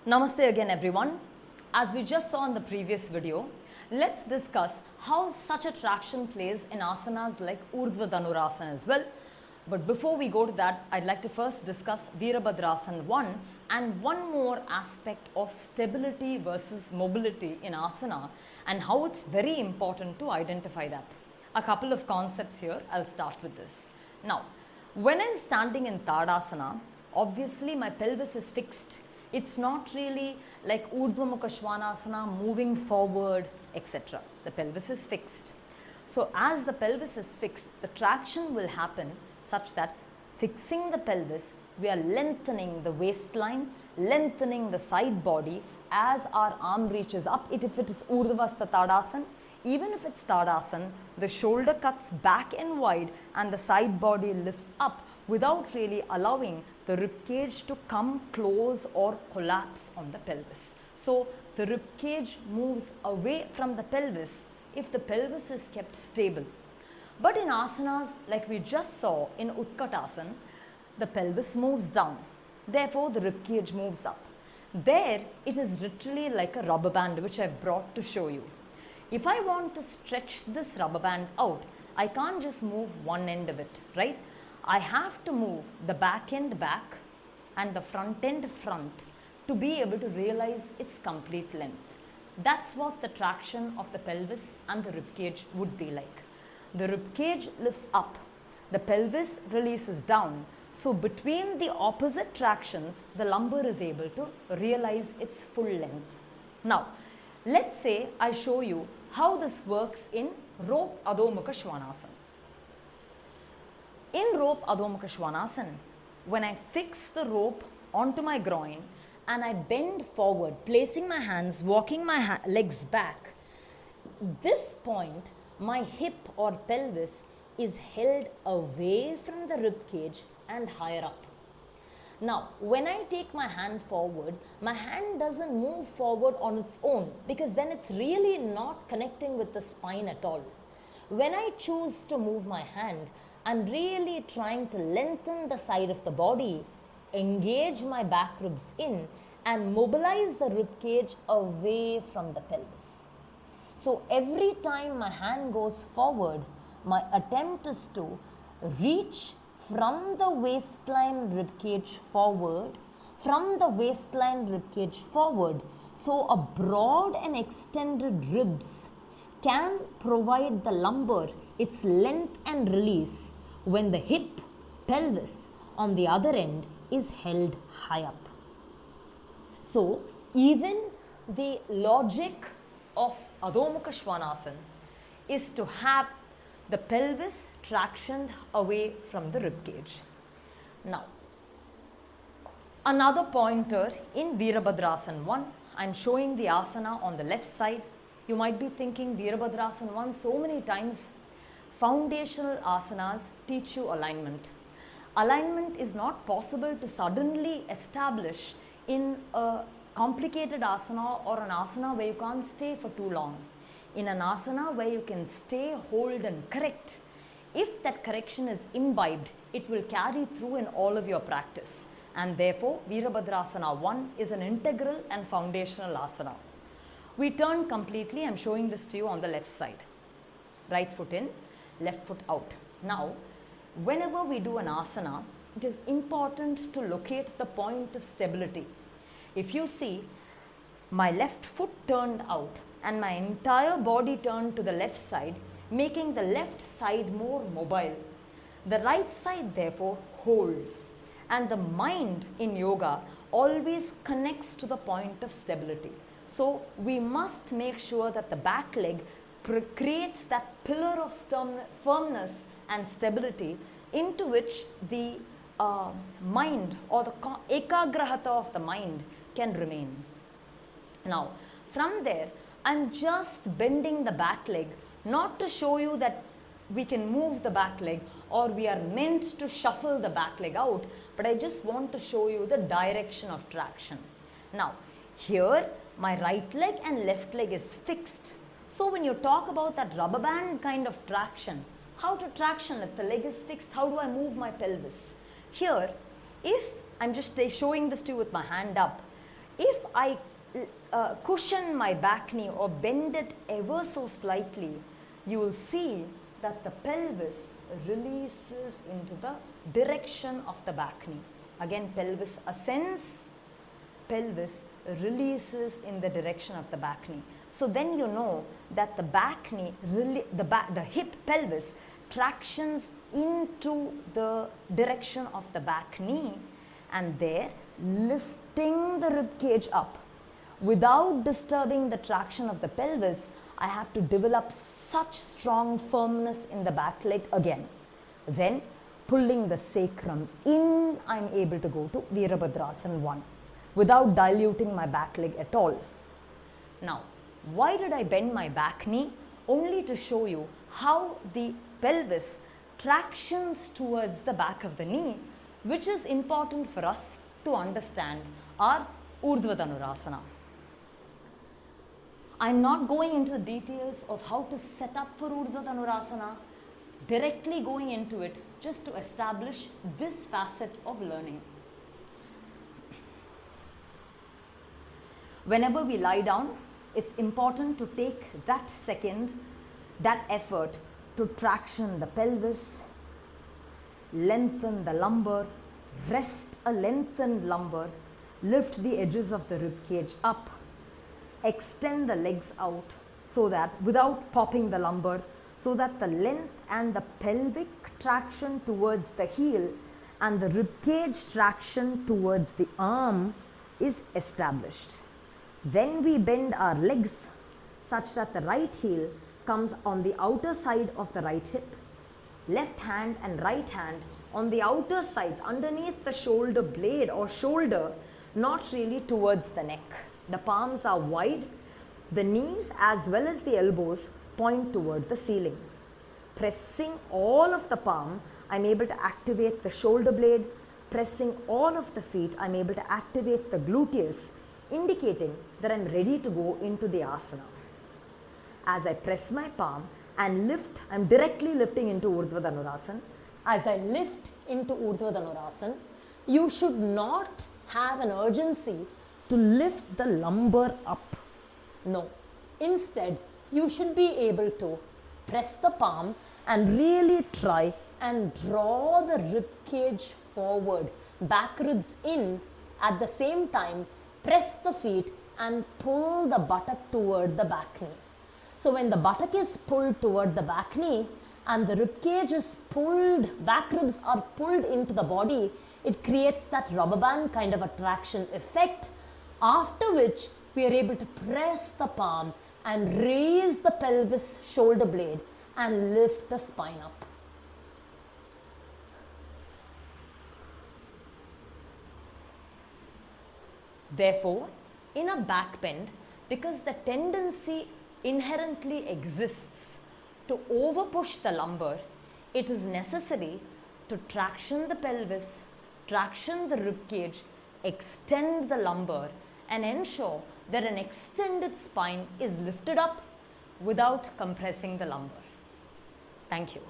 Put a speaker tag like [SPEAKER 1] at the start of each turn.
[SPEAKER 1] Namaste again everyone. As we just saw in the previous video, let's discuss how such a traction plays in asanas like Urdhva Dhanurasana as well. But before we go to that, I'd like to first discuss Virabhadrasana 1 and one more aspect of stability versus mobility in asana and how it's very important to identify that. A couple of concepts here, I'll start with this. Now, when I'm standing in Tadasana, obviously my pelvis is fixed. It's not really like Urdhva Mukha Svanasana moving forward, etc. The pelvis is fixed. So as the pelvis is fixed, the traction will happen such that fixing the pelvis, we are lengthening the waistline, lengthening the side body as our arm reaches up. If it is Urdhvastha Tadasana, even if it's Tadasana, the shoulder cuts back and wide and the side body lifts up without really allowing the rib cage to come close or collapse on the pelvis. So the rib cage moves away from the pelvis if the pelvis is kept stable. But in asanas like we just saw in Utkatasana, the pelvis moves down. Therefore the rib cage moves up. There it is literally like a rubber band which I've brought to show you. If I want to stretch this rubber band out, I can't just move one end of it, right? I have to move the back end back and the front end front to be able to realize its complete length. That's what the traction of the pelvis and the ribcage would be like. The ribcage lifts up, the pelvis releases down. So between the opposite tractions, the lumbar is able to realize its full length. Now, let's say I show you how this works in rope Adho Mukha Svanasana. In rope Adho Mukha Svanasana, when I fix the rope onto my groin and I bend forward, placing my hands, walking my legs back, this point, my hip or pelvis is held away from the rib cage and higher up. Now, when I take my hand forward, my hand doesn't move forward on its own because then it's really not connecting with the spine at all. When I choose to move my hand, I'm really trying to lengthen the side of the body, engage my back ribs in and mobilize the rib cage away from the pelvis. So every time my hand goes forward, my attempt is to reach from the waistline ribcage forward, from the waistline ribcage forward. So a broad and extended ribs can provide the lumbar its length and release when the hip, pelvis on the other end is held high up. So even the logic of Adho Mukha Svanasana is to have the pelvis tractioned away from the rib cage. Now, another pointer in Virabhadrasana 1, I'm showing the asana on the left side. You might be thinking Virabhadrasana 1 so many times. Foundational asanas teach you alignment. Alignment is not possible to suddenly establish in a complicated asana or an asana where you can't stay for too long. In an asana where you can stay, hold and correct, if that correction is imbibed, it will carry through in all of your practice. And therefore, Virabhadrasana 1 is an integral and foundational asana. We turn completely, I'm showing this to you on the left side. Right foot in, left foot out. Now, whenever we do an asana, it is important to locate the point of stability. If you see, my left foot turned out and my entire body turned to the left side, making the left side more mobile. The right side therefore holds, and the mind in yoga always connects to the point of stability. So we must make sure that the back leg creates that pillar of firmness and stability into which the mind or the ekagrahata of the mind can remain. Now, from there, I'm just bending the back leg, not to show you that we can move the back leg or we are meant to shuffle the back leg out, but I just want to show you the direction of traction. Now, here my right leg and left leg is fixed. So when you talk about that rubber band kind of traction, how to traction if the leg is fixed, how do I move my pelvis? Here, if I'm just showing this to you with my hand up, if I cushion my back knee or bend it ever so slightly, you will see that the pelvis releases into the direction of the back knee. Again, pelvis ascends, pelvis releases in the direction of the back knee. So then you know that the back knee, the hip pelvis tractions into the direction of the back knee, and there lifting the rib cage up. Without disturbing the traction of the pelvis, I have to develop such strong firmness in the back leg again. Then pulling the sacrum in, I am able to go to Virabhadrasana 1 without diluting my back leg at all. Now, why did I bend my back knee? Only to show you how the pelvis tractions towards the back of the knee, which is important for us to understand our Urdhva Dhanurasana. I am not going into the details of how to set up for Urdhva Dhanurasana, directly going into it just to establish this facet of learning. Whenever we lie down, it's important to take that second, that effort to traction the pelvis, lengthen the lumbar, rest a lengthened lumbar, lift the edges of the rib cage up, extend the legs out so that without popping the lumbar, so that the length and the pelvic traction towards the heel and the rib cage traction towards the arm is established. Then we bend our legs such that the right heel comes on the outer side of the right hip, left hand and right hand on the outer sides underneath the shoulder blade or shoulder, not really towards the neck. The palms are wide, the knees as well as the elbows point toward the ceiling. Pressing all of the palm, I am able to activate the shoulder blade. Pressing all of the feet, I am able to activate the gluteus, indicating that I am ready to go into the asana. As I press my palm and lift, I am directly lifting into Urdhva Dhanurasana. As I lift into Urdhva Dhanurasana, you should not have an urgency to lift the lumbar up. No. Instead, you should be able to press the palm and really try and draw the rib cage forward, back ribs in. At the same time, press the feet and pull the buttock toward the back knee. So when the buttock is pulled toward the back knee and the rib cage is pulled, back ribs are pulled into the body, it creates that rubber band kind of a traction effect, after which we are able to press the palm and raise the pelvis shoulder blade and lift the spine up. Therefore, in a back bend, because the tendency inherently exists to overpush the lumbar, it is necessary to traction the pelvis, traction the rib cage, extend the lumbar, and ensure that an extended spine is lifted up without compressing the lumbar. Thank you.